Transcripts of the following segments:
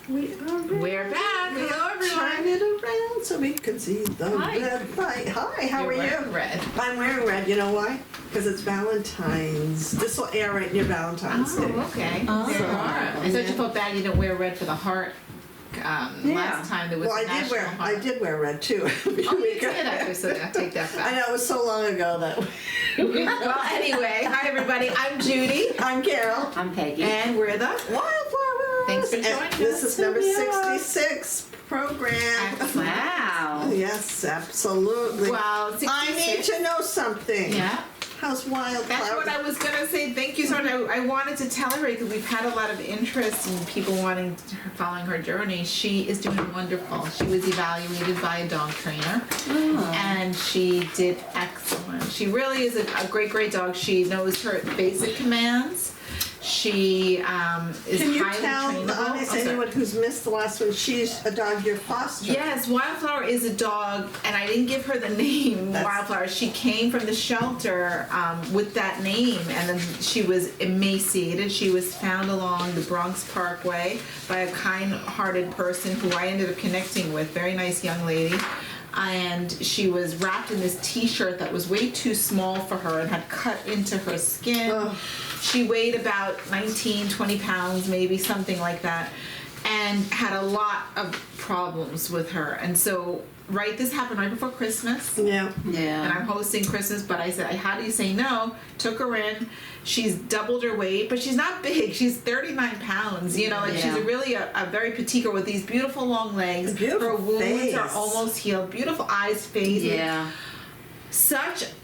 We're back. Hello, everyone. Turn it around so we can see the red light. Hi, how are you? Red. I'm wearing red. You know why? Because it's Valentine's. This will air right near Valentine's Day. Okay. Oh. There you are. I thought you felt bad you didn't wear red for the heart. Last time there was Well, National Heart. I did wear red too. Oh, you did actually, so I take that I back. know, it was so long ago that. Well, anyway, hi everybody. I'm Judy. I'm Carol. I'm Peggy. And we're the Wildflowers. Thanks for And joining this us. is number 66 program. Wow. Yes, absolutely. Well, I need 66. to know something. Yeah. How's Wildflowers? That's what I was going to say. Thank you so much. I wanted to tell everybody because we've had a lot of interest in people wanting to, following her journey. She is doing wonderful. She was evaluated by a dog trainer, and she did excellent. She really is a great, great dog. She knows her basic commands. She is Can you highly tell trainable. the audience, anyone who's missed the last one, she's a dog you're fostering? Yes, Wildflower is a dog, and I didn't give her the name Wildflower. She came from the shelter with that name, and then she was emaciated. She was found along the Bronx Parkway by a kind-hearted person who I ended up connecting with, very nice young lady. And she was wrapped in this t-shirt that was way too small for her and had cut into her skin. Ugh. She weighed about 19, 20 pounds, maybe something like that, and had a lot of problems with her. And so, this happened right before Christmas. Yeah. Yeah. And I'm hosting Christmas, but I said, how do you say no? Took her in. She's doubled her weight, but she's not big. She's 39 pounds. You know, she's really a very petite girl with these beautiful long legs. Beautiful her wounds face. are almost healed. Beautiful eyes, face. Yeah.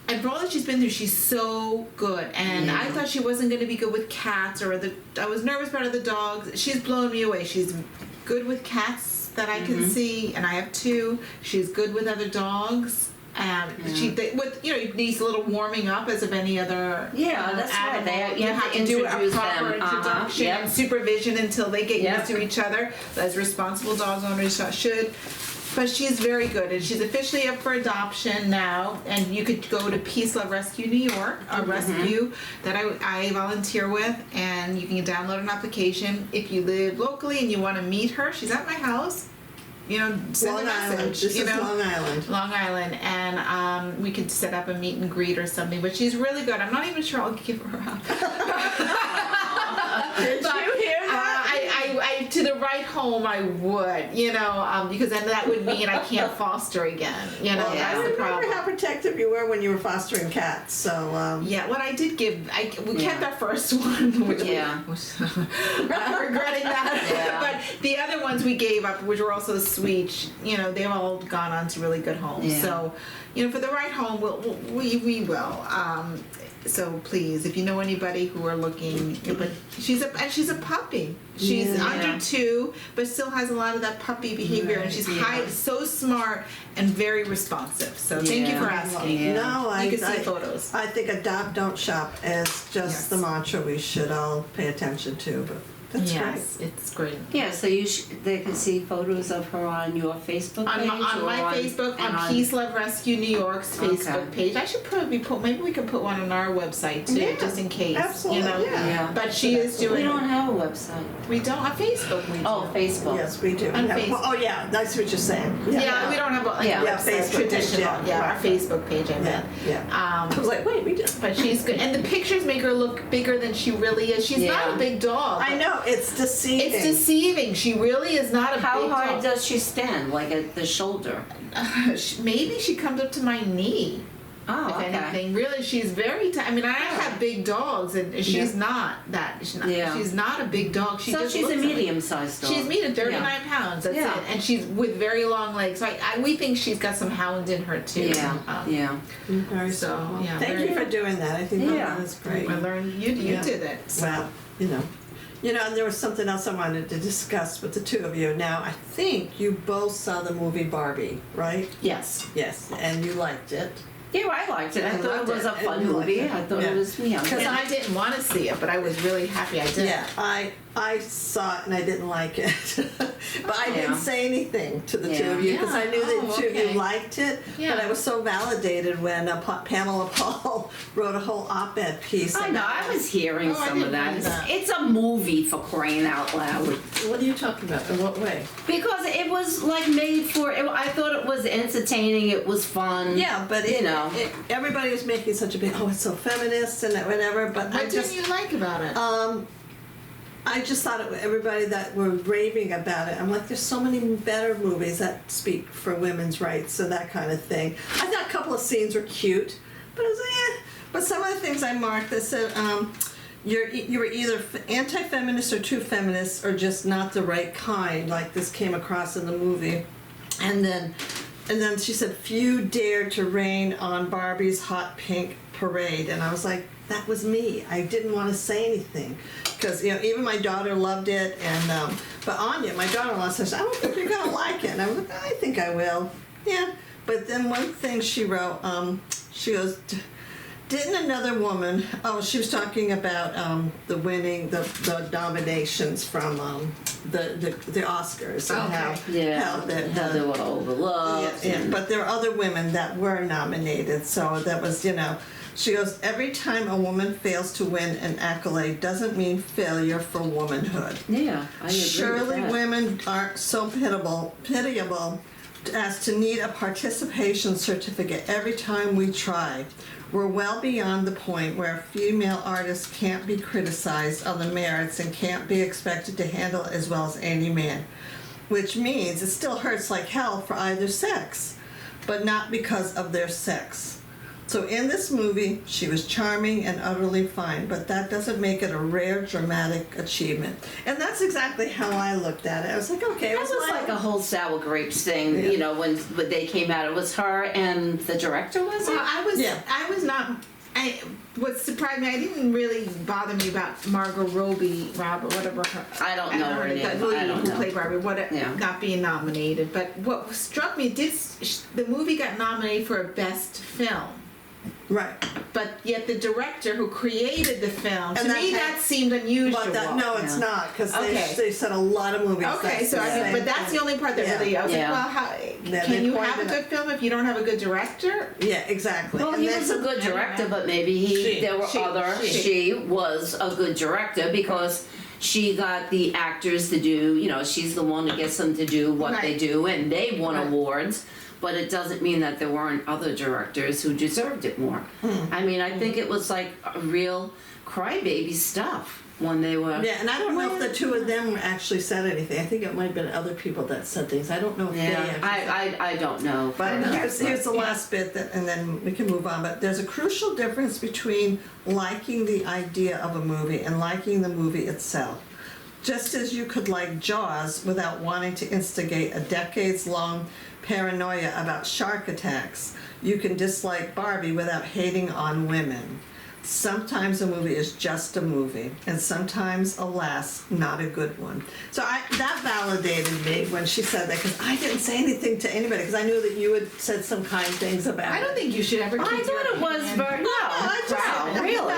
And for all that she's been through, she's so good. And I thought she wasn't going to be good with cats I was nervous about other dogs. She's blown me away. She's good with cats that I can see, and I have 2. She's good with other dogs. It needs a little warming up as of any other That's animal. right. You have to do a introduce proper them. introduction and supervision until they get used to each other, as responsible dog owners should. But she's very good, and she's officially up for adoption now. And you could go to Peace Love Rescue New York, a rescue that I volunteer with, and you can download an application. If you live locally and you want to meet her, she's at my house. Send a message. This is Long Island. Long Island, and we could set up a meet and greet or something. But she's really good. I'm not even sure I'll give her a Did you hear that? to the right home, I would, because then that would mean I can't foster again. That's the problem. I remember how protective you were when you were fostering cats. So What I did give, we kept our first one, which I'm regretting that. Yeah. But the other ones we gave up, which were also sweet. They've all gone on to really good homes. Yeah. So, for the right home, we will. So please, if you know anybody who are looking, but she's a puppy. She's under 2, but still has a lot of that puppy behavior, and she's so smart and very responsive. So thank you for asking. Yeah. No, You can see photos. I think adopt, don't shop is just the mantra we should all pay attention to. But that's Yes, it's great. Yeah, so they can see photos of her on your Facebook On page? my Facebook, on Peace Love Rescue New York's Facebook page. I should probably maybe we can put one on our website too, just in case. Absolutely, Yeah. But she is doing. We don't have a website. We don't on Facebook. We do. Oh, Facebook. Yes, we do. On Yeah. Facebook. Oh, yeah, that's what you're saying. Yeah, we don't have a website, Facebook page, traditional. yeah. Our Facebook page, I meant. Yeah. I was like, wait, we did. But she's good, and the pictures make her look bigger than she really is. She's not a big dog. I know, it's deceiving. It's deceiving. She really is not a big dog. How hard does she stand? Like at the shoulder? Maybe she comes up to my knee. Oh, If okay. anything, really, she's very. I mean, I have big dogs, and she's not that. She's not a big dog. She So just she's a looks like- medium-sized dog. She's medium, 39 pounds. That's it, and she's with very long legs. So we think she's got some hound in her too. Yeah. Very So, small. yeah, Thank very- you for doing that. I think that was great. I learned you did it. So. Well, and there was something else I wanted to discuss with the two of you. Now, I think you both saw the movie Barbie, right? Yes. Yes, and you liked it. Yeah, I liked it. I thought it loved was a it. fun You liked movie. it. I thought Yeah. it was, you know. Because I didn't want to see it, but I was really happy I did. Yeah, I saw it and I didn't like it, but I didn't Yeah. say anything to the two Yeah. of you because I knew that Oh, the two of okay. you liked it. Yeah. But I was so validated when Pamela Paul wrote a whole op-ed piece. I know, I was hearing Oh, I some of didn't that. know that. It's a movie, for crying out loud. What are you talking about? In what way? Because it was like made for, I thought it was entertaining, it was fun. Yeah, but You know. everybody was making such a big, oh, it's so feminist and whatever. But What I didn't just, you like about it? I just thought everybody that were raving about it, I'm like, there's so many better movies that speak for women's rights and that kind of thing. I thought a couple of scenes were cute, but I was like, eh. But some of the things I marked that said, you were either anti-feminist or too feminist or just not the right kind, like this came across in the movie. And then she said, few dare to rain on Barbie's hot pink parade. And I was like, that was me. I didn't want to say anything. Because, even my daughter loved it. And but Anya, my daughter-in-law, says, I don't think you're going to like it. And I was like, I think I will. Yeah. But then one thing she wrote, she goes, didn't another woman, she was talking about the winning, the nominations from the Oscars. And Okay. how How they were overlooked. yeah, and- but there are other women that were nominated, so that was, she goes, every time a woman fails to win an accolade doesn't mean failure for womanhood. Yeah, I agree Surely with that. women aren't so pitiable as to need a participation certificate every time we try. We're well beyond the point where a female artist can't be criticized on the merits and can't be expected to handle it as well as any man. Which means it still hurts like hell for either sex, but not because of their sex. So in this movie, she was charming and utterly fine, but that doesn't make it a rare dramatic achievement. And that's exactly how I looked at it. I was like, okay, it That was was like a whole sour grapes thing, Yeah. when they came out. It was her and the director, was it? Well, I was not. What surprised me, I didn't really bother me about Margot Robbie, whatever her. I don't know her name. The I lady don't who know. played Barbie, Yeah. not being nominated. But what struck me, the movie got nominated for a best film. right. But yet the director who created the film, to And me that that seemed unusual. But no, it's Yeah. not, because Okay. they said a lot of movies. Okay, that's so the I mean, same but that's the thing. only part that Yeah. really, I was Yeah. like, well, how, Yeah, can they you have a pointed good film if you don't have a good director? Yeah, exactly. Well, And he that's was a good director, but maybe She she was a good director because she got the actors to do, she's the one that gets them to do what they Right. do, and they won Right. awards. But it doesn't mean that there weren't other directors who deserved it more. I mean, I think it was like a real crybaby stuff when they were. Yeah, and I don't know if the two of them actually said anything. I think it might have been other people that said things. I don't know if they Yeah, actually I don't know. But for here's the yeah. last bit, and then we can move on. But there's a crucial difference between liking the idea of a movie and liking the movie itself. Just as you could like Jaws without wanting to instigate a decades-long paranoia about shark attacks, you can dislike Barbie without hating on women. Sometimes a movie is just a movie, and sometimes, alas, not a good one. So that validated me when she said that, because I didn't say anything to anybody, because I knew that you had said some kind things about I don't it. think you should ever keep I your thought it was opinion very. I just- Wow, no, really?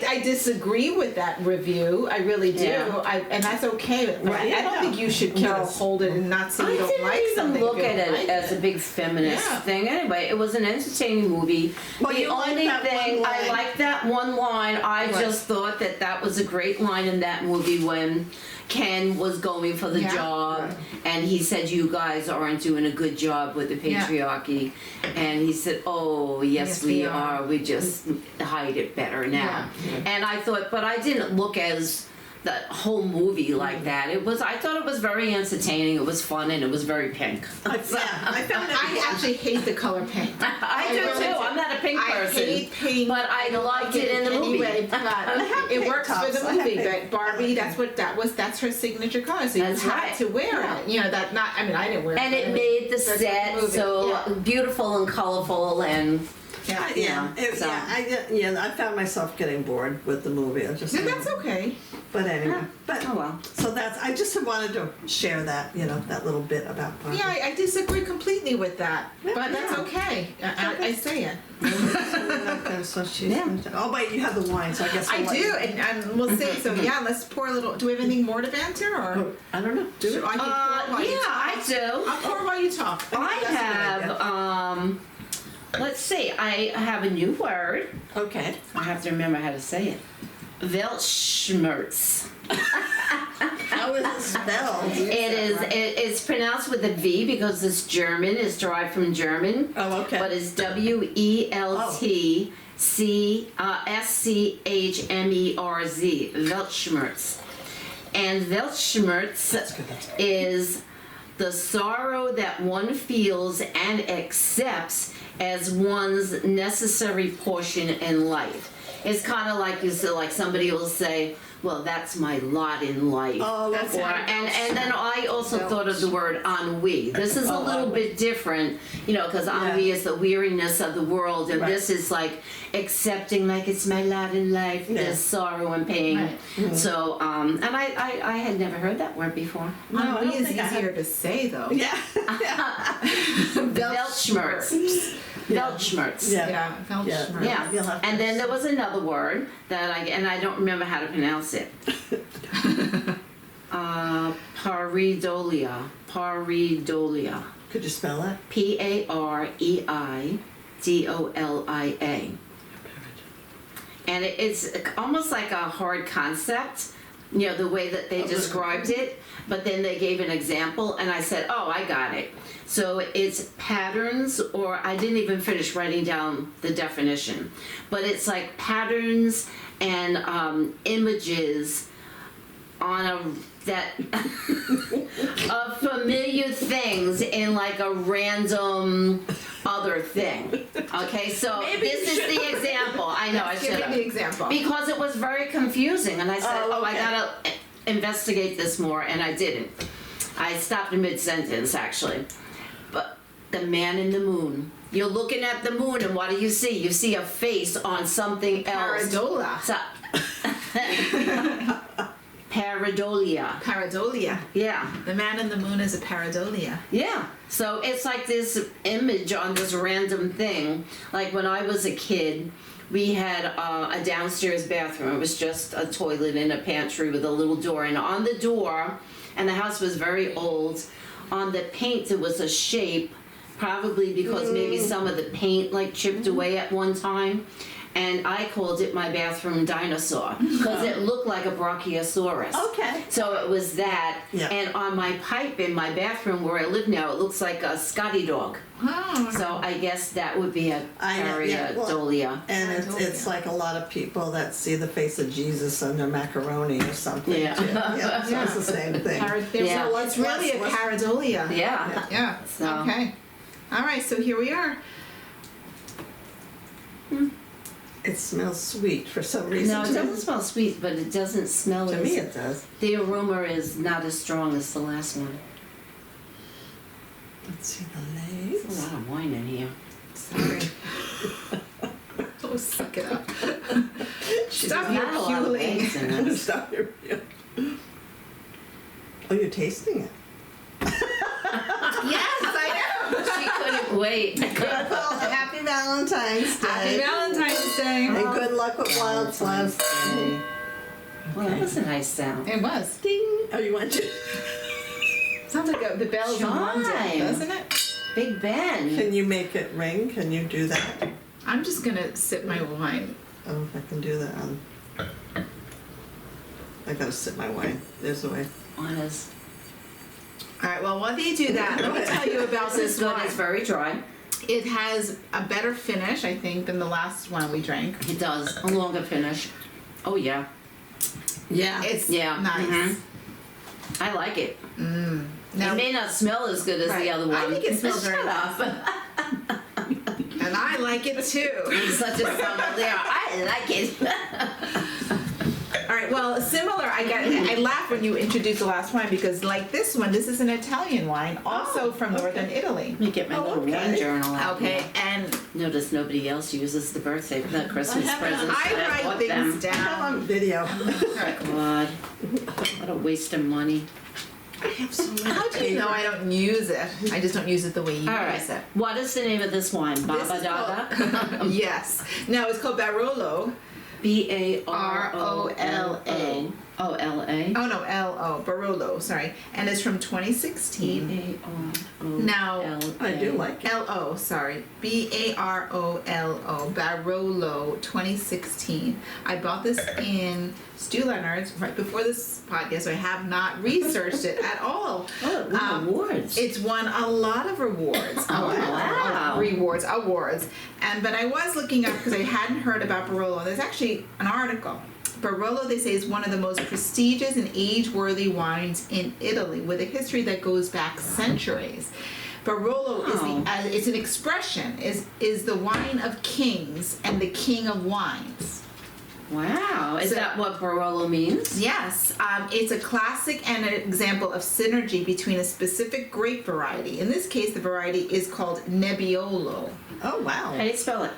I disagree with that review. I really do. Yeah. And that's okay. Right. I don't think you should hold it and not say I you don't didn't like even something. look if you at don't it like as a big feminist Yeah. thing. Anyway, it was an entertaining movie. Well, The you liked only that thing one I line. liked that one line. I Right. just thought that was a great line in that movie when Ken was going for the Yeah. job, Right. and he said, "You guys aren't doing a good job with the Yeah. patriarchy," and he said, "Oh, yes, Yes, we we are. are. We just hide it better now." Yeah. And I thought, but I didn't look as the whole movie like that. I thought it was very entertaining. It was fun, and it was very pink. I found it. I actually hate the color pink. I do really too. do. I'm not a pink I person. hate pink. But I liked it in the movie. Anyway, but have it pink works for tops. the I have movie. pink. But Barbie, that's her signature color. So That's you have right. to wear Yeah. it. I didn't wear it. And but it made the that's set the movie. so Yeah. beautiful and colorful, and I found myself getting bored with the movie. That's okay. But anyway, Oh well. so I just wanted to share that, that little bit about Barbie. Yeah, I disagree completely with that, but that's Yeah. okay. I say it. So she's Yeah. oh, wait, you have the wine, so I guess I I'll let do, you- and we'll say so. Yeah, let's pour a little. Do we have anything more to banter, or I don't know. Do should it. I can pour while you Yeah, talk? I do. I'll pour while you talk. I think that's a good idea. have, let's see, I have a new word. Okay. I have to remember how to say it. Weltschmerz. How is it spelled? It's pronounced with a V because it's German, it's derived from German. Oh, okay. But it's WELTSCHMERZ, Weltschmerz. And Weltschmerz That's good. That's good. is the sorrow that one feels and accepts as one's necessary portion in life. It's kind of like like somebody will say, well, that's my lot in life. Oh, that's Or, and then I also thought of the word ennui. This is a little bit different, because ennui is the weariness of the world, and Right. this is like accepting, like it's my lot in life, Yeah. this sorrow and pain. Right. So, and I had never heard that word before. No, I Ennui don't is think I easier to say though. Yeah. Weltschmerz. Weltschmerz. Yeah. Yeah, Weltschmerz. Yeah, You'll have to- and then there was another word that I don't remember how to pronounce it. Pareidolia. Pareidolia. Could you spell it? Pareidolia. And it's almost like a hard concept, the way that they described it, but then they gave an example, and I said, oh, I got it. So it's patterns, or I didn't even finish writing down the definition, but it's like patterns and images on of familiar things in like a random other thing. Okay, so this is the example. I know I should Give me have. the example. Because it was very confusing, and I said, Oh, I okay. gotta investigate this more, and I didn't. I stopped in mid-sentence, actually. But the man in the moon. You're looking at the moon, and what do you see? You see a face on something else. Pareidolia. So, Pareidolia. Pareidolia. Yeah. The man in the moon is a pareidolia. Yeah. So it's like this image on this random thing. Like when I was a kid, we had a downstairs bathroom. It was just a toilet and a pantry with a little door. And on the door, and the house was very old, on the paint there was a shape, probably because maybe some of the paint like chipped away at one time. And I called it my bathroom dinosaur because it looked like a brachiosaurus. Okay. So it was that. Yeah. And on my pipe in my bathroom where I live now, it looks like a Scotty dog. Oh. So I guess that would be a pareidolia. And it's like a lot of people that see the face of Jesus on their macaroni or something. Yeah. Too. Yeah. So it's the same thing. Yeah. So it's really a pareidolia. Yeah. Yeah. So- Okay. All right. So here we are. It smells sweet for some reason. No, it doesn't smell sweet, but it doesn't smell To as... me, it does. The aroma is not as strong as the last one. Let's see the There's a legs. lot of wine in here. Sorry. Oh, suck it up. Stop Not a lot of fueling. eggs in it. Stop your. Oh, you're tasting it. Yes, I She couldn't wait. Well, happy Valentine's Day. am. Happy Valentine's Day. And good luck with Wildflowers. Well, that was a nice sound. It was. Ding. Oh, you want to? Sounds like the bells in London, Chime. doesn't it? Big Ben. Can you make it ring? Can you do that? I'm just gonna sip my wine. Oh, I can do that. I gotta sip my wine. There's the way. Honest. All right. Well, while you do that, let me tell you about This is this good. wine. It's very dry. It has a better finish, I think, than the last one we drank. It does. A longer finish. Oh, yeah. Yeah. It's Yeah. nice. Mhm. I like it. Now, It may not smell as good as Right. the other one. I think it smells very Shut up. and I like it too. I'm such a sommelier. I like it. All right. Well, similar. I laughed when you introduced the last wine because, like this one, this is an Italian wine, also from northern Italy. Let me get my little okay. wine journal out. Okay, here. and Notice nobody else uses the Christmas I presents. I that write bought things them. I have down. on video. God, what a waste of money. I have so many. How do you know I don't use it? I just don't use it the way you All right, use it. what is the name of this wine? This Baba is Daga? called- yes. No, it's called Barolo. B-A-R-O-L-A. O-L-A? Oh no, L-O. Barolo, sorry. And it's from 2016. B-A-R-O-L-A. Now, I do like it. L-O, sorry. B-A-R-O-L-O. Barolo 2016. I bought this in Stu Leonard's right before this podcast, so I have not researched it at all. Oh, it won awards. It's won a lot of rewards. Oh, wow. Awards. But I was looking up because I hadn't heard about Barolo. There's actually an article. Barolo, they say, is one of the most prestigious and age-worthy wines in Italy, with a history that goes back centuries. Barolo is it's an expression, is the wine of kings and the king of wines. Wow. Is So- that what Barolo means? Yes, it's a classic and an example of synergy between a specific grape variety. In this case, the variety is called Nebbiolo. Oh, wow. How do you spell it?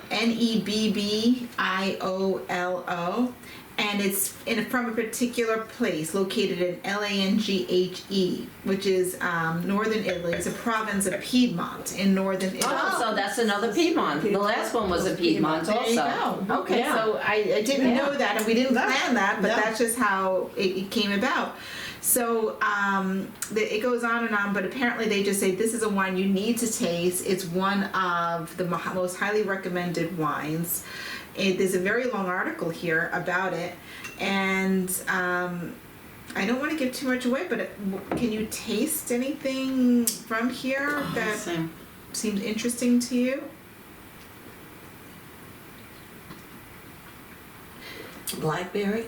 Nebbiolo, and it's from a particular place located in Langhe, which is northern Italy. It's a province of Piedmont in northern Italy. Oh, so that's another Piedmont. The last one was a Piedmont There also. you go. Okay, Yeah. so I didn't know that, and we didn't plan that, but No. that's just how it came about. So it goes on, but apparently they just say this is a wine you need to taste. It's one of the most highly recommended wines. There's a very long article here about it, and I don't want to give too much away, but can you taste anything from here that Same. seems interesting to you? Blackberry.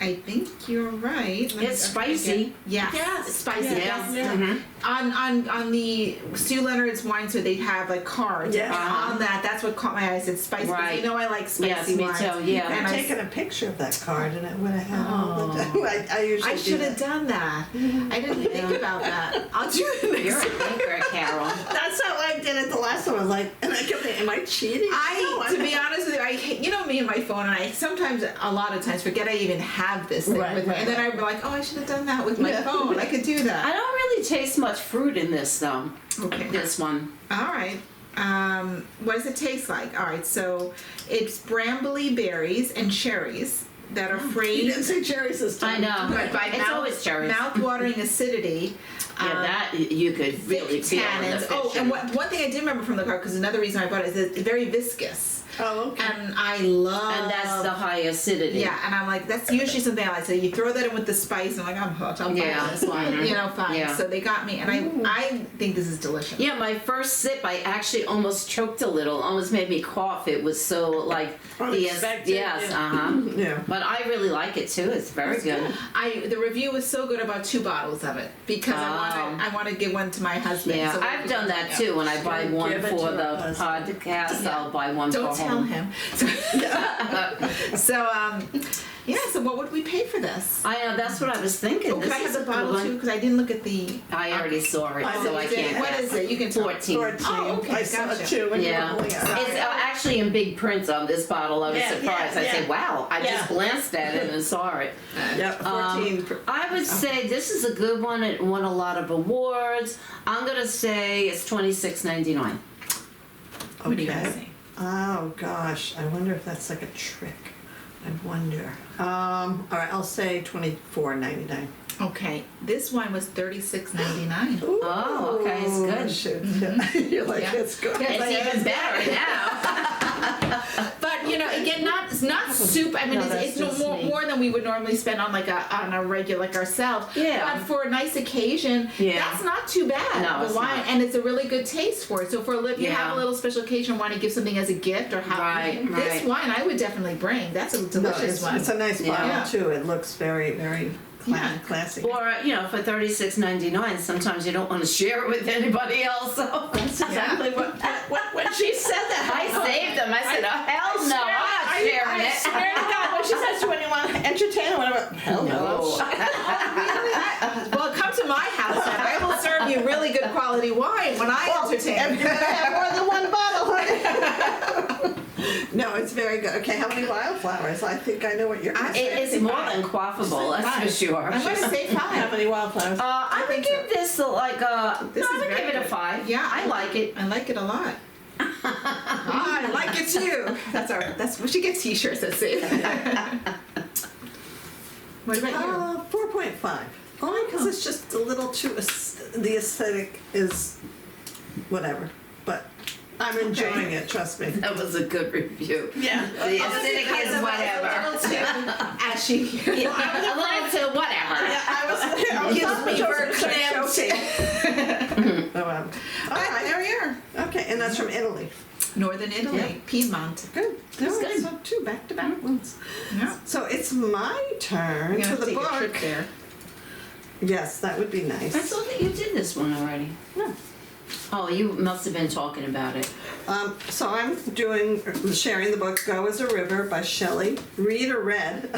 I think you're right. It's spicy. Yeah, Yes. it's spicy. Yeah. Yes. Mhm. On the Stu Leonard's wine, so they have like cards. Yeah. And on that's what caught my eye. It said spicy. 'Cause Right. You know I like spicy Yes, me wines. too, yeah. And I've I taken a picture of that card and it would have had all the. I usually I do should have that. done that. I didn't think about that. I'll do it next You're a time. thinker, Carol. That's how I did it the last time. I was like, and I kept thinking, am I cheating? No, To be honest with you, you know me and my phone, and I sometimes, a lot of times, forget I even have this thing Right, with me, right, and then right. I'm like, oh, I should have done that with my Yeah. phone. I could do I that. don't really taste much fruit in this though. Okay. This one. All right. What does it taste like? All right, so it's brambly berries and cherries that are You frayed didn't say cherries this I time. know. by It's always cherries. mouth-watering acidity. Yeah, that you could really thick feel in the tannins. fish. Oh, and one thing I did remember from the card, because another reason I bought it is that it's very viscous. Oh, okay. And I love. And that's the high acidity. Yeah, and I'm like, that's usually something I like. So you throw that in with the spice, and I'm like, I'm hooked. I'm Yeah. buying this one. Mhm. You know, fine. Yeah. So they got me, and I think this is delicious. Yeah, my first sip, I actually almost choked a little, almost made me cough. It was so like Unexpected, yes, yeah. Yeah. But I really like it too. It's very good. The review was so good about 2 bottles of it because I want to give one to my husband. Yeah, so I've done that too. When I buy one Give it for to the your husband. podcast, I'll buy one Don't for tell home. him. So what would we pay for this? I know that's what I was thinking. Oh, can This I have is the a good bottle one. too? Because I didn't look at the. I already saw it, Oh, so you I did? can't. What is it? You can tell. 14. 14. Oh, okay, I saw gotcha. it too when you Yeah, were pulling it out. it's actually in big print on this bottle. I was Yeah, surprised. yeah, I said, yeah. "Wow!" I Yeah. just glanced at it and saw it. Yep, 14. I would say this is a good one. It won a lot of awards. I'm gonna say it's $26.99. What do you guys Okay. think? Oh gosh, I wonder if that's like a trick. I wonder. All right, I'll say $24.99. Okay, this wine was $36.99. Oh, okay, it's good. Shoot. You're like, Yeah. it's good. Yeah, It's even better now. But again, it's not super. I mean, No, it's that's just no me. more than we would normally spend on on a regular like ourselves. Yeah. But for a nice occasion, Yeah. that's not too bad. No, the it's wine, not. and it's a really good taste for it. So if you have Yeah. a little special occasion, want to give something as a gift or how Right, this right. wine, I would definitely bring. That's a No, delicious one. it's a nice Yeah. bottle Yeah. too. It looks very, very Yeah. classic. Or for $36.99, sometimes you don't want to share it with anybody else. So That's exactly when she said that. I saved them. I said, "Oh hell no, I'm not sharing I it." swear to God, when she says to anyone, entertain or whatever, hell no. Well, come to my house and I will serve you really good quality wine when I entertain. You're gonna have more than one bottle, honey. very good. Okay, how many wildflowers? I think I know what you're going to say. It is more than quaffable, that's for sure. I'm going to say How 5. many wildflowers? I would think give this like a. This No, I is would very give it a good. 5. Yeah, I like it. I like it a lot. I like it too. That's we should get T-shirts that say that. What about 4.5. Only because it's just a little too, the aesthetic is whatever. But I'm enjoying it, trust me. That was a good review. Yeah. The aesthetic is A whatever. little too ashy. A little to whatever. I was Gives me joking. Oh, All right, there we are. Okay, and that's from Italy. Northern Italy, Yeah. Piedmont. Good. That's good. So 2 back-to-back ones. Yeah. So it's my turn We're for gonna the take a trip book. there. Yes, that would be I nice. thought that you did this one already. No. Oh, you must have been talking about it. So I'm sharing the book Go as a River by Shelley Read or Read,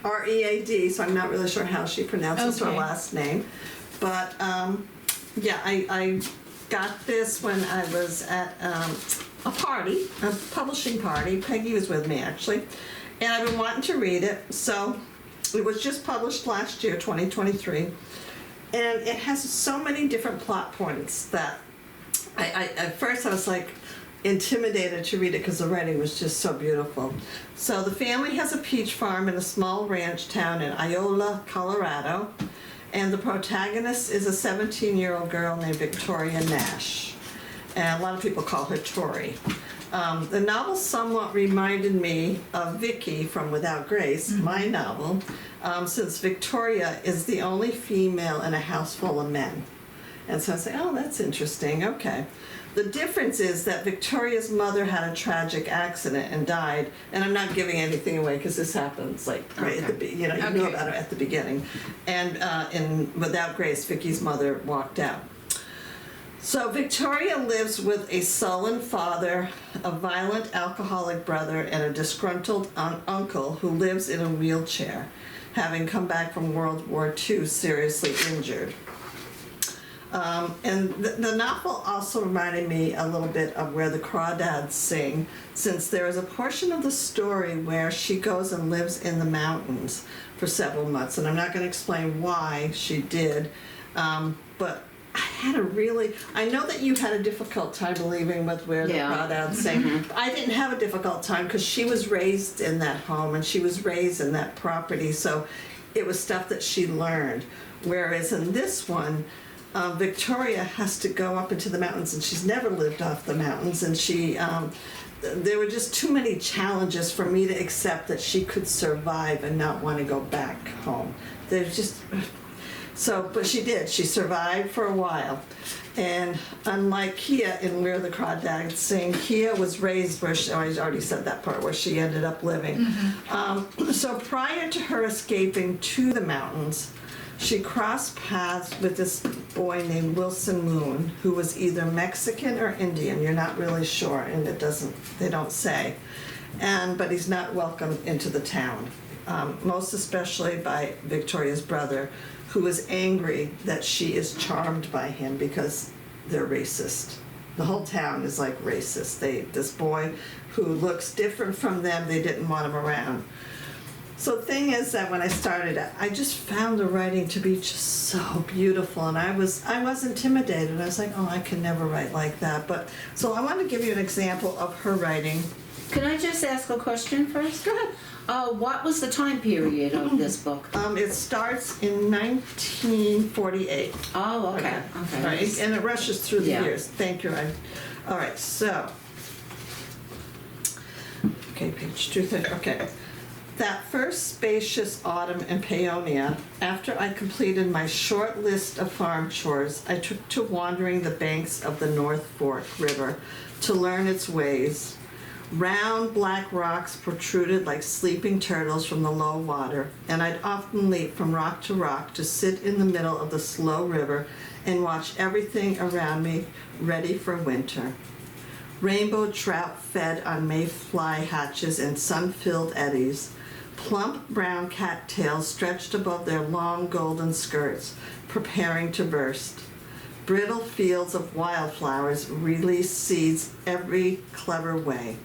R-E-A-D, so I'm not really sure how she pronounces her Okay. last name. But yeah, I got this when I was at a party, a publishing party. Peggy was with me actually, and I've been wanting to read it. So it was just published last year, 2023, and it has so many different plot points that I at first I was like intimidated to read it because the writing was just so beautiful. So the family has a peach farm in a small ranch town in Iola, Colorado, and the protagonist is a 17-year-old girl named Victoria Nash, and a lot of people call her Tori. The novel somewhat reminded me of Vicky from Without Grace, my novel, since Victoria is the only female in a house full of men. And so I say, oh, that's interesting, okay. The difference is that Victoria's mother had a tragic accident and died, and I'm not giving anything away because this happens like right at the you know Okay. about it at the beginning. And in Without Grace, Vicky's mother walked out. So Victoria lives with a sullen father, a violent alcoholic brother, and a disgruntled uncle who lives in a wheelchair, having come back from World War II seriously injured. And the novel also reminded me a little bit of Where the Crawdads Sing, since there is a portion of the story where she goes and lives in the mountains for several months, and I'm not going to explain why she did, but I know that you had a difficult time believing with Where the Crawdads Sing. I didn't have a difficult time because she was raised in that home and she was raised in that property, so it was stuff that she learned. Whereas in this one, Victoria has to go up into the mountains, and she's never lived off the mountains, and there were just too many challenges for me to accept that she could survive and not want to go back home. There's just... So, but she did. She survived for a while. And unlike Kia in Where the Crawdads Sing, Kia was raised where I already said that part, where she ended up living. So prior to her escaping to the mountains, she crossed paths with this boy named Wilson Moon, who was either Mexican or Indian. You're not really sure, and they don't say. But he's not welcome into the town, most especially by Victoria's brother, who is angry that she is charmed by him because they're racist. The whole town is like racist. This boy who looks different from them, they didn't want him around. So the thing is that when I started, I just found the writing to be just so beautiful, and I was intimidated. I was like, oh, I can never write like that. But so I want to give you an example of her writing. Can I just ask a question first? Go ahead. What was the time period of this book? It starts in 1948. Oh, okay. Okay. Right, and it rushes through the Yeah. years. Thank you. All right, so. Okay, page 230. Okay. That first spacious autumn in Paonia, after I completed my short list of farm chores, I took to wandering the banks of the North Fork River to learn its ways. Round black rocks protruded like sleeping turtles from the low water, and I'd often leap from rock to rock to sit in the middle of the slow river and watch everything around me ready for winter. Rainbow trout fed on mayfly hatches and sun-filled eddies. Plump brown cattails stretched above their long golden skirts, preparing to burst. Brittle fields of wildflowers released seeds every clever way.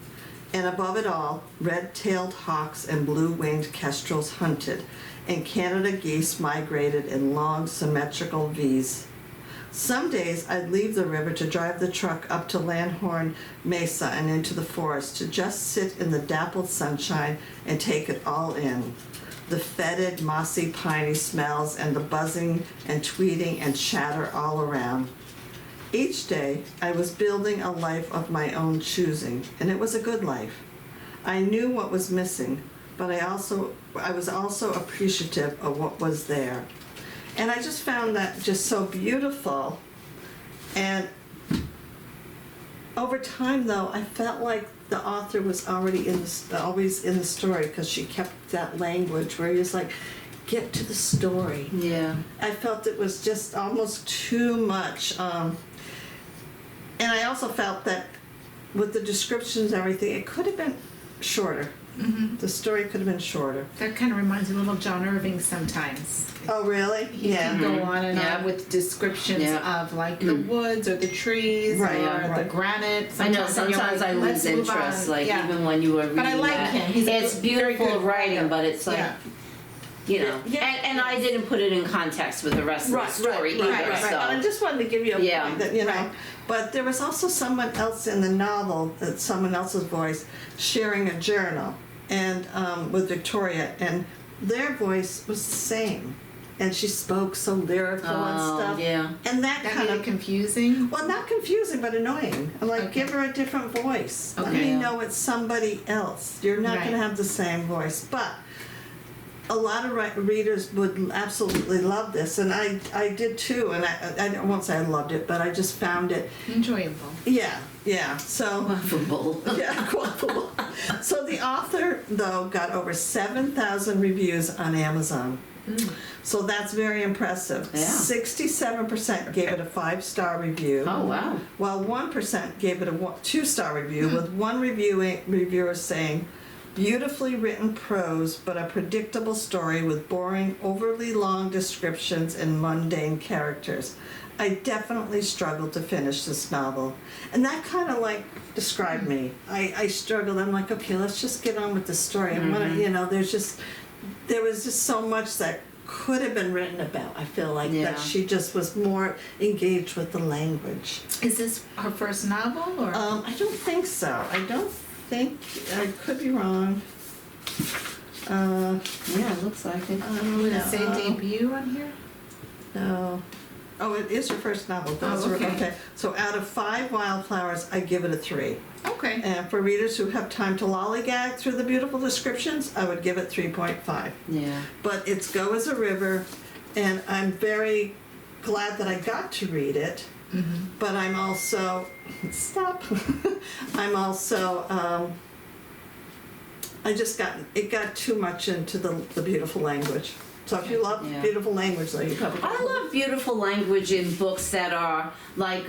And above it all, red-tailed hawks and blue-winged kestrels hunted, and Canada geese migrated in long, symmetrical V's. Some days I'd leave the river to drive the truck up to Langhorne Mesa and into the forest to just sit in the dappled sunshine and take it all in. The fetid, mossy, piney smells and the buzzing and tweeting and chatter all around. Each day I was building a life of my own choosing, and it was a good life. I knew what was missing, but I was also appreciative of what was there. And I just found that just so beautiful. And over time, though, I felt like the author was already always in the story, because she kept that language where he was like, get to the story. Yeah. I felt it was just almost too much. And I also felt that with the descriptions and everything, it could have been shorter. Mm-hmm. The story could have been shorter. That kind of reminds me a little of John Irving sometimes. Oh, really? He can go on and Yeah. on with descriptions Yeah. of like the woods or the trees Right, or yeah, the right. granite. I know and you're sometimes like, I "Let's lose move interest, on." like Yeah. even when you were reading But I like that. him. He's a It's very beautiful good writing, writer. but it's like, Yeah. you know, Yeah. and I didn't put it in context with the rest of the story either. Right. So I just wanted to give you a Yeah. point that, you know. Right. But there was also someone else in the novel, someone else's voice, sharing a journal, and with Victoria, and their voice was the same, and she spoke so lyrical and stuff. yeah. And that That kind made of it confusing. well, not confusing, but annoying. I'm like, Okay. give her a different voice. Let Okay. me Yeah. know it's somebody else. You're not Right. going to have the same voice. But a lot of readers would absolutely love this, and I did too. And I won't say I loved it, but I just found it, Enjoyable. yeah. So. Laughable. Yeah, quotable. So the author, though, got over 7,000 reviews on Amazon. So that's very impressive. Yeah. 67% gave it a 5-star review. Oh wow. While 1% gave it a 2-star review, with one reviewer saying, beautifully written prose, but a predictable story with boring, overly long descriptions and mundane characters. I definitely struggled to finish this novel. And that kind of like described me. I struggled. I'm like, okay, let's just get on with the story. And when you know, there was just so much that could have been written about. I feel like Yeah. that she just was more engaged with the language. Is this her first novel or? I don't think so. I could be wrong. Yeah, it looks like it. Would it say debut on here? No. Oh, it is her first novel. Those Oh, are- okay. So out of 5 Wildflowers, I give it a 3. Okay. And for readers who have time to lollygag through the beautiful descriptions, I would give it 3.5. Yeah. But it's Go as a River, and I'm very glad that I got to read it. Mm-hmm. But I'm also I'm also it got too much into the beautiful language. So if you love Yeah. beautiful language, though, you probably I love beautiful language in books that are like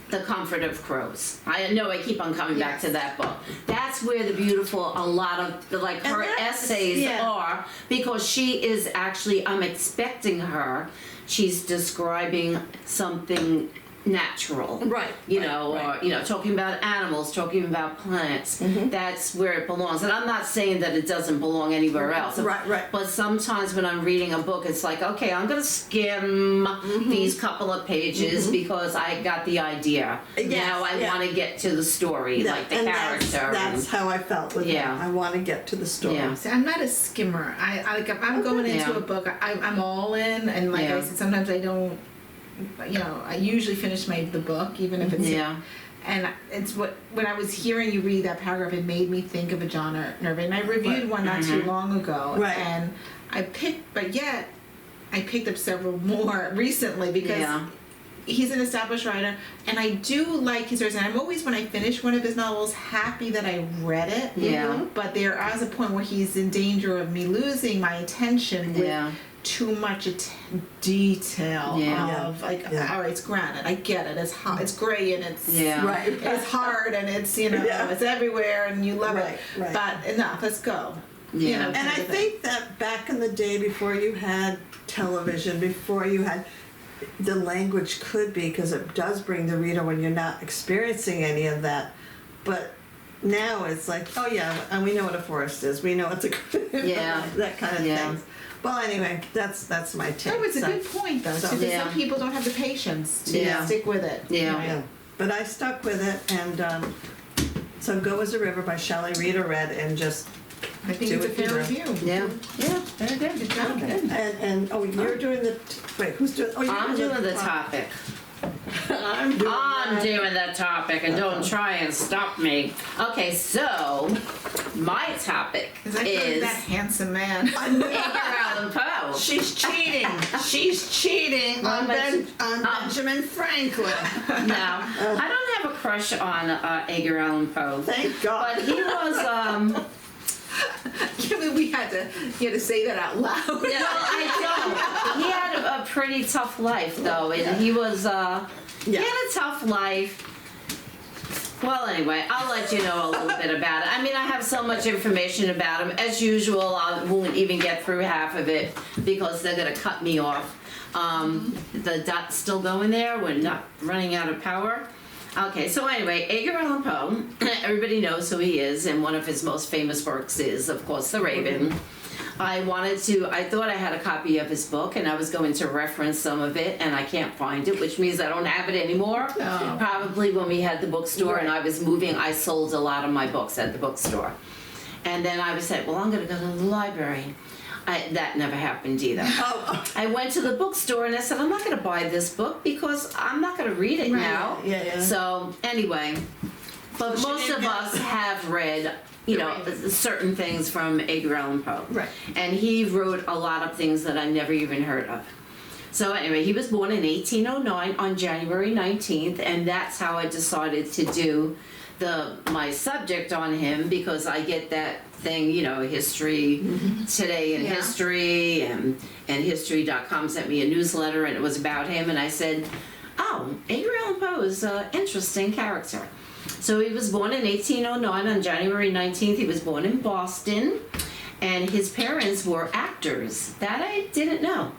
The Comfort of Crows. I know I keep on coming back to that book. That's where the beautiful, a lot of like And her that's- essays yeah. are, because she is actually, I'm expecting her, she's describing something natural. Right, You right, know, right. or, you know, talking about animals, talking about plants. Mhm. That's where it belongs. And I'm not saying that it doesn't belong anywhere else. Right. But sometimes when I'm reading a book, it's like, okay, I'm going to skim these couple of pages because I got the idea. Yes, Now I yeah. want to get to the story, like the and character. That's how I felt with Yeah. it. I want to get to the story. Yeah. See, I'm not a skimmer. If I'm going into Yeah. a book, I'm all in, and like Yeah. I said, sometimes I don't. You know, I usually finish the book, even if it's. Yeah. And it's when I was hearing you read that paragraph, it made me think of a John Irving. I reviewed one not too long ago, Right. and I picked up several more recently because. Yeah. He's an established writer, and I do like his stories. And I'm always, when I finish one of his novels, happy that I read it. Yeah. But there is a point where he's in danger of me losing my attention with Yeah. too much detail Yeah. of like, Yeah. all right, it's granite, I get it, it's hot, it's gray, and it's Yeah. Right. it's hard, and it's Yeah. it's everywhere, and you love Right, it. right. But enough, let's go. Yeah. You know, And kind I of thing. think that back in the day, before you had television, before you had the language could be, because it does bring the reader when you're not experiencing any of that, but now it's like, oh yeah, and we know what a forest is. We know it's a Yeah. that kind of Yeah. thing. Well, anyway, that's my take. No, it's a So- good point though. so- Because Yeah. some people don't have the patience to Yeah. stick with it. Yeah. Yeah, but I stuck with it, and so Go As a River by Shelley Read or read, and just I think Do it's a what you fair do. review. Yeah. Yeah. Very good. Good job. and oh, you're doing the wait, who's doing? Oh, you're I'm doing the topic. I'm doing. I'm that. doing that topic, and don't try and stop me. Okay, so my topic Because I feel like is that handsome man. Edgar Allan Poe. She's cheating. She's cheating on Benjamin Franklin. No, I don't have a crush on Edgar Allan Poe, Thank God. but he was. We had to say that out loud. No, I don't. He had a pretty tough life, though, and he was. He had a tough life. Well, anyway, I'll let you know a little bit about it. I mean, I have so much information about him. As usual, I won't even get through half of it because they're going to cut me off. The dot's still going there. We're not running out of power. Okay, so anyway, Edgar Allan Poe, everybody knows who he is, and one of his most famous works is, of course, The Raven. I thought I had a copy of his book, and I was going to reference some of it, and I can't find it, which means I don't have it anymore. Oh. Probably when we had the bookstore and I was moving, I sold a lot of my books at the bookstore. And then I was said, well, I'm going to go to the library. That never happened either. Oh, I went to the bookstore and I said, I'm not going to buy this book because I'm not going to read it Right. now. Yeah. So anyway, but So she most didn't of get us it. have read, you know, Right. certain things from Edgar Allan Poe. Right. And he wrote a lot of things that I never even heard of. So anyway, he was born in 1809 on January 19th, and that's how I decided to do my subject on him, because I get that thing, you know, history today in Yeah. history, and history.com sent me a newsletter and it was about him, and I said, oh, Edgar Allan Poe is an interesting character. So he was born in 1809 on January 19th. He was born in Boston, and his parents were actors. That I didn't know.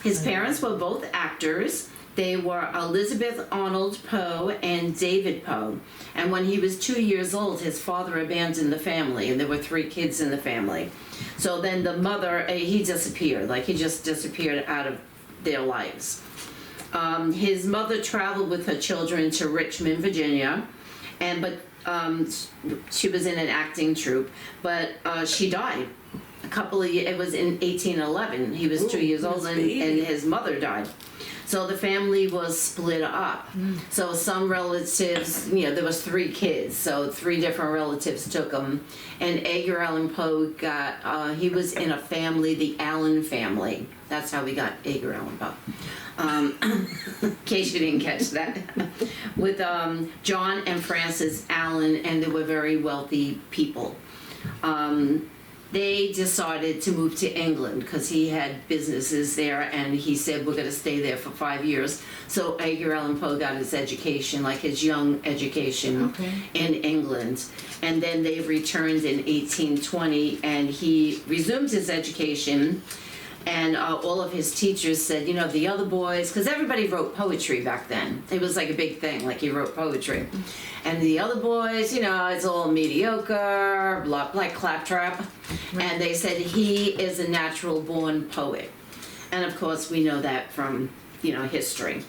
His parents were both actors. They were Elizabeth Arnold Poe and David Poe. And when he was 2 years old, his father abandoned the family, and there were 3 kids in the family. So then the mother, he disappeared. Like, he just disappeared out of their lives. His mother traveled with her children to Richmond, Virginia, but she was in an acting troupe, but she died. A couple of years, it was in 1811. He was 2 years old, and his mother died. So the family was split up. So some relatives, you know, there was 3 kids, so 3 different relatives took him. And Edgar Allan Poe he was in a family, the Allan family. That's how we got Edgar Allan Poe. In case you didn't catch that. With John and Frances Allan, and they were very wealthy people. They decided to move to England because he had businesses there, and he said, we're going to stay there for 5 years. So Edgar Allan Poe got his education, like his young education, in England. And then they returned in 1820, and he resumed his education. And all of his teachers said, you know, the other boys, because everybody wrote poetry back then. It was like a big thing, like he wrote poetry. And the other boys, you know, it's all mediocre, blah, like claptrap. And they said he is a natural born poet. And of course, we know that from, you know, history.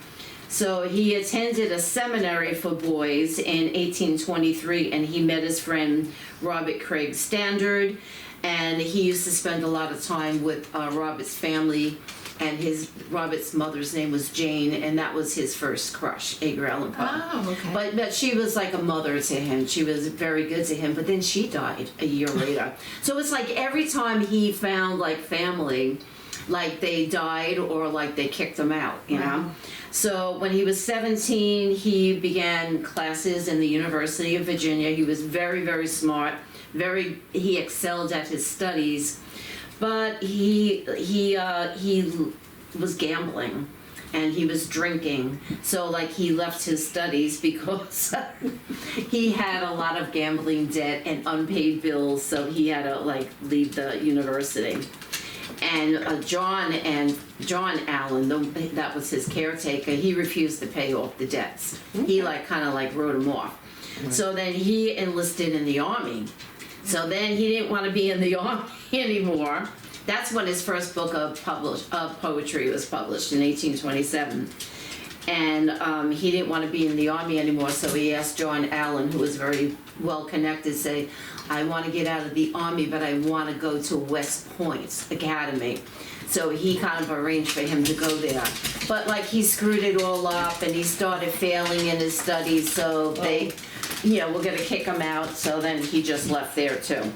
So he attended a seminary for boys in 1823, and he met his friend Robert Craig Standard. And he used to spend a lot of time with Robert's family, and Robert's mother's name was Jane, and that was his first crush, Edgar Allan Poe. Oh, okay. But she was like a mother to him. She was very good to him, but then she died a year later. So it's like every time he found like family, like they died or like they kicked him out, you know? So when he was 17, he began classes in the University of Virginia. He was very, very smart. He excelled at his studies, but he was gambling and he was drinking. So like he left his studies because he had a lot of gambling debt and unpaid bills, so he had to like leave the university. And John Allan, that was his caretaker, he refused to pay off the dets. He like kind of like wrote him off. So then he enlisted in the army. So then he didn't want to be in the army anymore. That's when his first book of poetry was published in 1827. And he didn't want to be in the army anymore, so he asked John Allan, who was very well connected, say, I want to get out of the army, but I want to go to West Point Academy. So he kind of arranged for him to go there. But like he screwed it all up and he started failing in his studies, so they, were going to kick him out, so then he just left there too.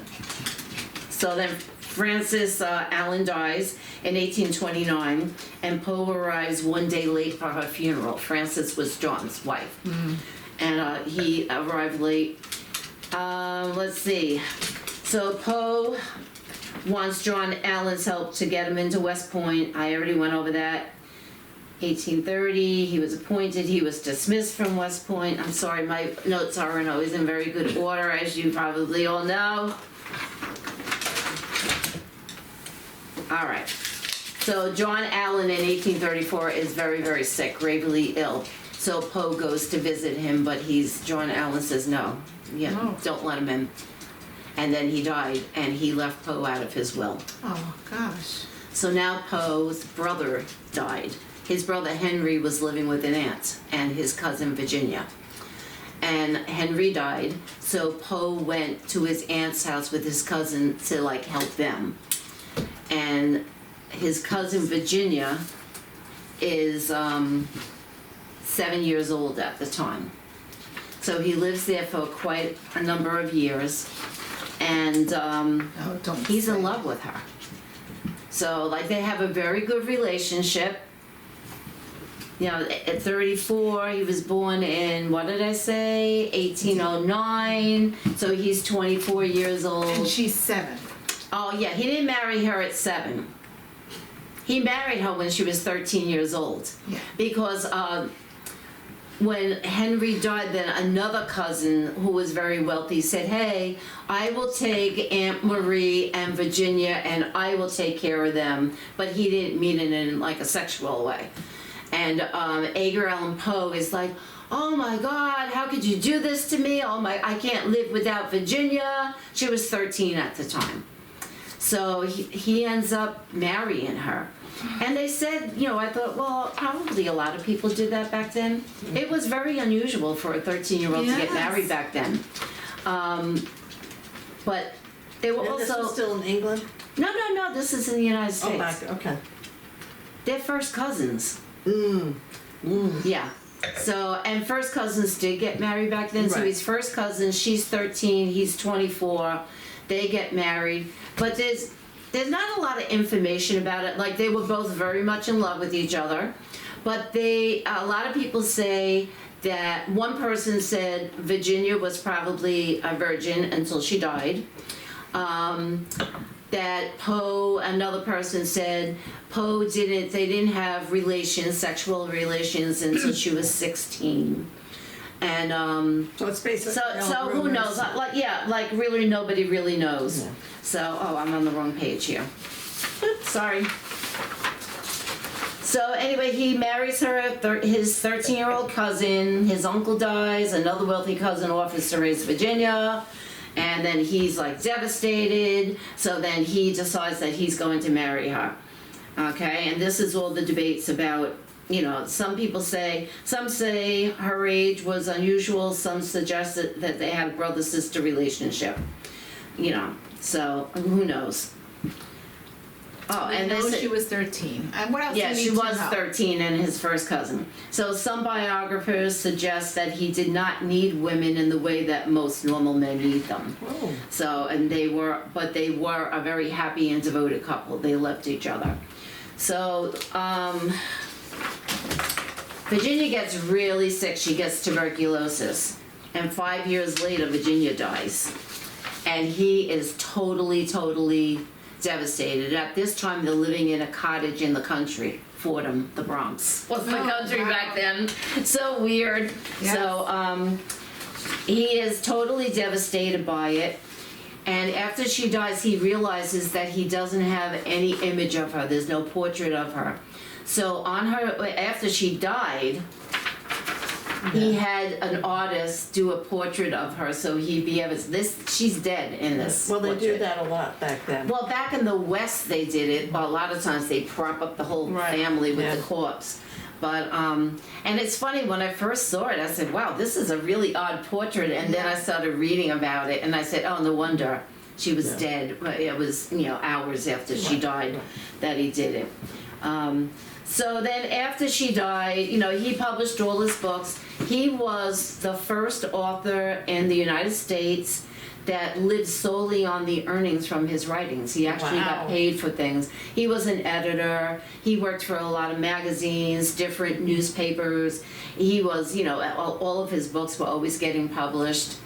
So then Frances Allan dies in 1829, and Poe arrives one day late for her funeral. Frances was John's wife. And he arrived late. Let's see. So Poe wants John Allan's help to get him into West Point. I already went over that. 1830, he was appointed. He was dismissed from West Point. I'm sorry, my notes aren't always in very good order, as you probably all know. All right. So John Allan in 1834 is very, very sick, gravely ill. So Poe goes to visit him, but John Allan says no. Don't let him in. And then he died, and he left Poe out of his will. Oh, gosh. So now Poe's brother died. His brother Henry was living with an aunt and his cousin Virginia. And Henry died, so Poe went to his aunt's house with his cousin to help them. And his cousin Virginia is 7 years old at the time. So he lives there for quite a number of years, and he's in love with her. So they have a very good relationship. At 34, he was born in, what did I say, 1809, so he's 24 years old. And she's 7. Oh yeah, he didn't marry her at 7. He married her when she was 13 years old. Yeah. Because when Henry died, then another cousin who was very wealthy said, hey, I will take Aunt Marie and Virginia and I will take care of them. But he didn't mean it in a sexual way. And Edgar Allan Poe is like, oh my God, how could you do this to me? I can't live without Virginia. She was 13 at the time. So he ends up marrying her. And they said, I thought, well, probably a lot of people did that back then. It was very unusual for a 13-year-old to get married back then. But they were And also... this was still in England? No, this is in the United States. Oh, back there, okay. They're first cousins. Yeah. So, and first cousins did get married back then. So Right. he's first cousin, she's 13, he's 24. They get married. But there's not a lot of information about it. They were both very much in love with each other. But a lot of people say that one person said Virginia was probably a virgin until she died. That Poe, another person said Poe they didn't have sexual relations until she was 16. And So it's basically... so who knows? Really nobody really knows. Yeah. So, I'm on the wrong page here. Oops, sorry. So anyway, he marries her, his 13-year-old cousin. His uncle dies. Another wealthy cousin offers to raise Virginia. And then he's devastated. So then he decides that he's going to marry her. Okay, and this is all the debates about, some say her age was unusual. Some suggest that they had a brother-sister relationship. So who knows? Oh, and she was 13. And what else? Yeah, do you she need to was know? 13 and his first cousin. So some biographers suggest that he did not need women in the way that most normal men need them. Oh. So, they were a very happy and devoted couple. They loved each other. So, Virginia gets really sick. She gets tuberculosis. And 5 years later, Virginia dies. And he is totally devastated. At this time, they're living in a cottage in the country. Fordham, the Bronx was the country back then. So weird. Yes. So he is totally devastated by it. And after she dies, he realizes that he doesn't have any image of her. There's no portrait of her. So after she died, he had an artist do a portrait of her, so he'd be able to, she's dead in this Well, they portrait. do that a lot back then. Well, back in the West they did it, but a lot of times they prop up the whole Right, family with yeah. the corpse. But, and it's funny, when I first saw it, I said, wow, this is a really odd portrait, and then I started reading about it, and I said, oh, no wonder she was dead. But it was, hours after she died that he did it. So then after she died, he published all his books. He was the first author in the United States that lived solely on the earnings from his writings. He actually got paid for things. He was an editor. He worked for a lot of magazines, different newspapers. He was, all of his books were always getting published.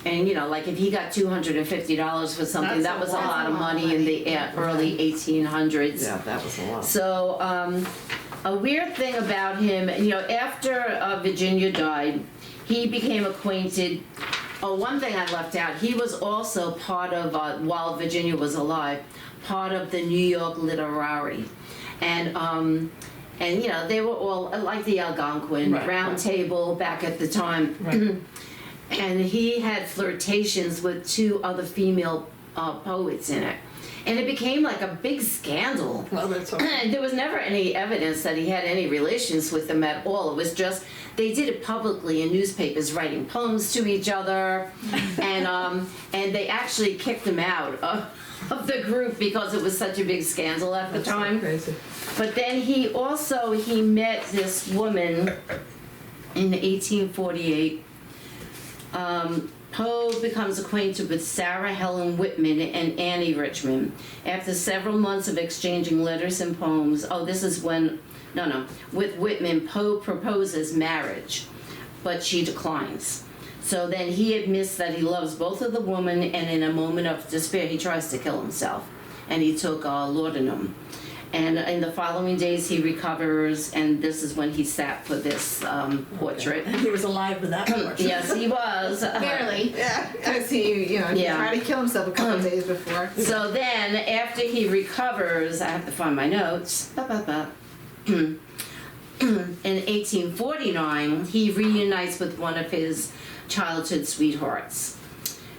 And, like if he got $250 for something, that was a lot of money in the early 1800s. Yeah, that was a lot. So, a weird thing about him, after Virginia died, he became acquainted. Oh, one thing I left out, he was also part of, while Virginia was alive, part of the New York Literary. And they were all, like the Algonquin Round Table back at the time. Right. And he had flirtations with 2 other female poets in it. And it became like a big scandal. Well, that's all right. And there was never any evidence that he had any relations with them at all. It was just, they did it publicly in newspapers, writing poems to each other. And they actually kicked him out of the group because it was such a big scandal at the time. So crazy. But then he met this woman in 1848. Poe becomes acquainted with Sarah Helen Whitman and Annie Richmond. After several months of exchanging letters and poems, with Whitman, Poe proposes marriage, but she declines. So then he admits that he loves both of the women, and in a moment of despair, he tries to kill himself. And he took laudanum. And in the following days, he recovers, and this is when he sat for this portrait. And he was alive with that portrait. Yes, he was. Barely. Yeah. Because he tried to kill himself a couple of days before. So then, after he recovers, I have to find my notes. In 1849, he reunites with one of his childhood sweethearts,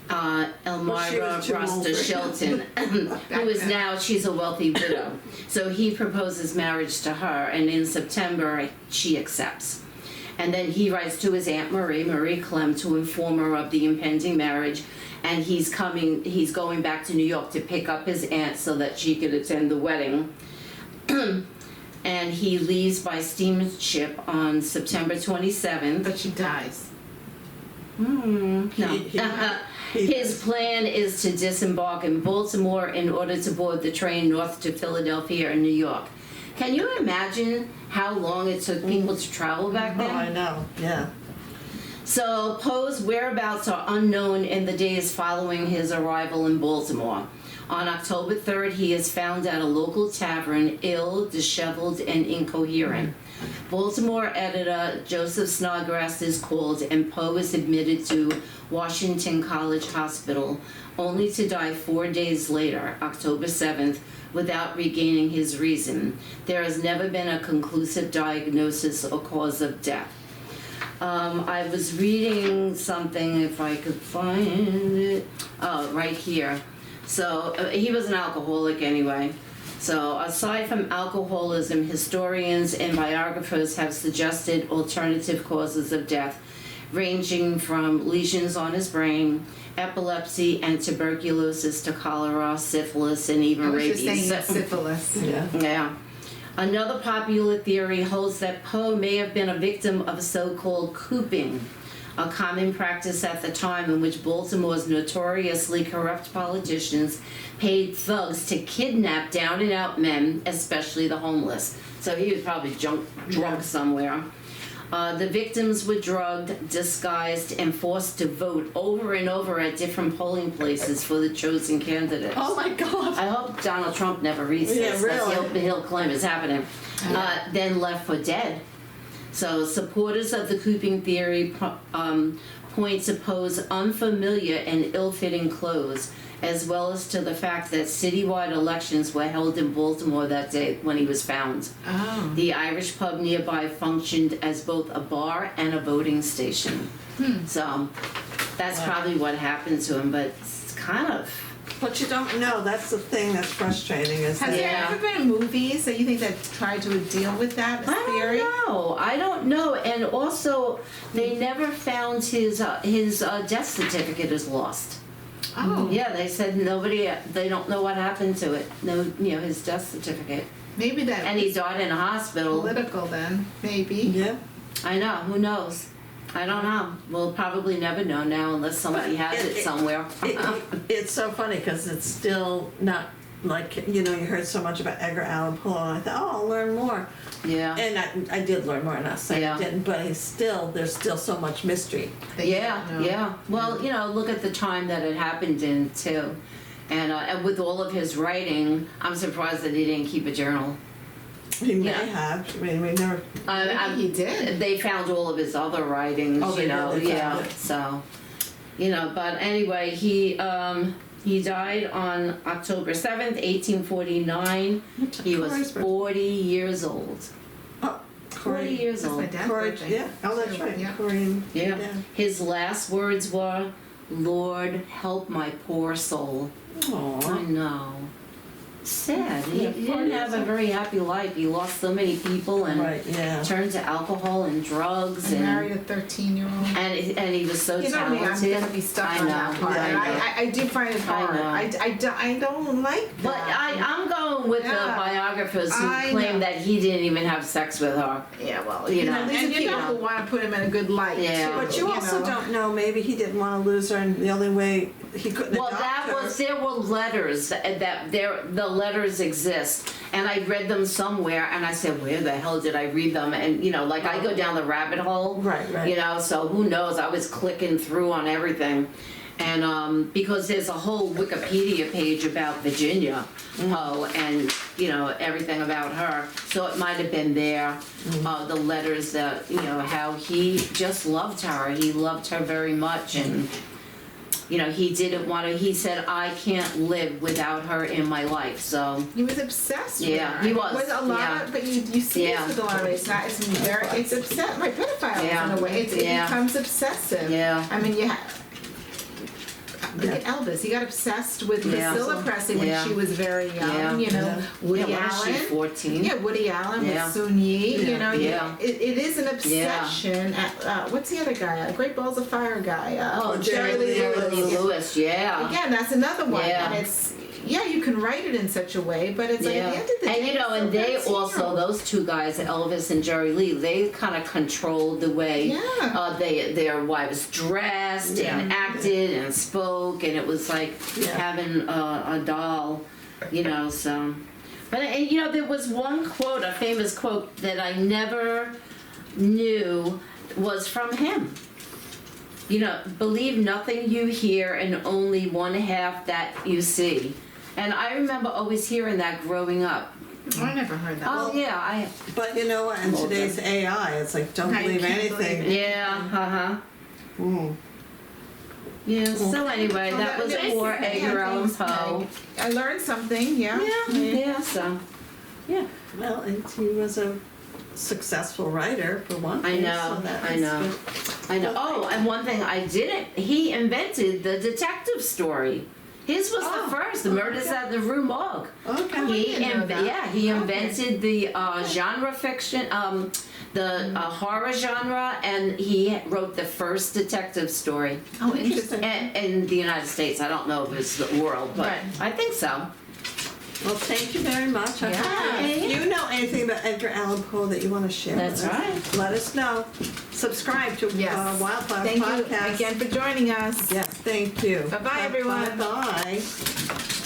Elmira Roster Shelton, who is now, she's a wealthy widow. So he proposes marriage to her, and in September, she accepts. And then he writes to his Aunt Marie Clem, to inform her of the impending marriage, and he's going back to New York to pick up his aunt so that she could attend the wedding. And he leaves by steamship on September 27th. But she dies. No. His plan is to disembark in Baltimore in order to board the train north to Philadelphia and New York. Can you imagine how long it took people to travel back then? Oh, I know, yeah. So Poe's whereabouts are unknown in the days following his arrival in Baltimore. On October 3rd, he is found at a local tavern, ill, disheveled, and incoherent. Baltimore editor Joseph Snodgrass is called, and Poe is admitted to Washington College Hospital, only to die 4 days later, October 7th, without regaining his reason. There has never been a conclusive diagnosis or cause of death. I was reading something, if I could find it. Oh, right here. So he was an alcoholic anyway. So aside from alcoholism, historians and biographers have suggested alternative causes of death, ranging from lesions on his brain, epilepsy, and tuberculosis to cholera, syphilis, and even rabies. I was just saying syphilis. Yeah. Another popular theory holds that Poe may have been a victim of so-called cooping, a common practice at the time in which Baltimore's notoriously corrupt politicians paid thugs to kidnap down-and-out men, especially the homeless. So he was probably drunk somewhere. The victims were drugged, disguised, and forced to vote over and over at different polling places for the chosen candidates. Oh my God! I hope Donald Trump never reads this, because he'll claim it's happening. Then left for dead. So supporters of the cooping theory point to Poe's unfamiliar and ill-fitting clothes as well as to the fact that citywide elections were held in Baltimore that day when he was found. Oh. The Irish pub nearby functioned as both a bar and a voting station. So that's probably what happened to him, but it's kind of... But you don't know. That's the thing that's frustrating. Is Has that there ever been movies that you think that tried to deal with that theory? I don't know. And also, they never found his death certificate is lost. Oh. Yeah, they said they don't know what happened to it. No, his death certificate. Maybe that And he died in a hospital. political then, maybe. Yeah. I know, who knows? I don't know. We'll probably never know now unless somebody has it somewhere. It's so funny because it's still not like, you heard so much about Edgar Allan Poe, and I thought, oh, I'll learn more. Yeah. And I did learn more, and I say I didn't, but there's still so much mystery. Yeah. Well, look at the time that it happened in too. And with all of his writing, I'm surprised that he didn't keep a journal. He may have. I mean, we never. He did. They found all of his other writings, Oh, they did, they found it. So, but anyway, he died on October 7th, 1849. He was 40 years old. Oh, 40 years That's my old. dad's Corey, birthday. yeah. Oh, that's right. Yeah. Corey. Yeah. His last words were, "Lord, help my poor soul." I Aww. know. Sad. He Yeah, didn't 40 have a years very happy life. He lost so many people and Right. Yeah. turned to alcohol and drugs I married a 13-year-old. and he was so You know me, I'm talented. gonna be stuck I on know, that part. I know. I do find it hard. know. I don't like that. But I'm going with the Yeah. biographers who I claim know. that he didn't even have sex with her. Yeah, well, You know. these And are people who want to put him in a good light. Yeah. too, But you also know. don't know. Maybe he didn't want to lose her, and the only way he couldn't. Well, there were letters the letters exist, and I read them somewhere, and I said, where the hell did I read them? And I go down the rabbit hole, Right. So who knows? I was clicking through on everything, and because there's a whole Wikipedia page about Virginia Poe, and everything about her, so it might have been there. The letters that how he just loved her. He loved her very much, and. He didn't want to. He said, "I can't live without her in my life." So He was obsessed with Yeah, her. he was, It was a lot yeah. of, but you see Yeah. this with a lot of it. It's upset. My pedophiles Yeah. in a way. It Yeah. becomes obsessive. Yeah. I mean, look at Elvis. He got obsessed with Yeah. Priscilla Presley when Yeah. she was very young. Yeah. Woody when was Allen. she 14? Yeah, Woody Allen Yeah. with Sun Yi. Yeah. Yeah. It is an obsession. What's the other guy? Great Balls of Fire guy. Jerry Lee Lewis. Yeah. Again, that's another one. Yeah. And it's you can write it in such a way, but it's like at the end of the day. And they also, those two guys, Elvis and Jerry Lee, they kind of controlled the way their wives dressed and acted and spoke, and it was like having a doll, so. But there was one quote, a famous quote that I never knew was from him. Believe nothing you hear and only one half that you see. And I remember always hearing that growing up. I never heard that. Oh, yeah, But you know what? In today's AI, it's like don't I believe can't anything. believe Yeah, Mm. Yeah, so anyway, that was for Edgar Allan Poe. I learned something, yeah. So, yeah. Well, and he was a successful writer for one I thing. know, so that I was know. good. I know. Oh, and one thing he invented the detective story. His was the first, The Murders at the Rue Morgue. Okay. He invented the genre fiction, the horror genre, and he wrote the first detective story. Oh, interesting. In the United States. I don't know if it's the world, but Right. I think so. Well, thank you very much. Yeah. If you know anything about Edgar Allan Poe that you want to share That's with us, right. let us know. Subscribe to Yes. Wildflowers Thank Podcast. you again for joining us. Yes, thank you. Bye-bye, everyone. Bye-bye.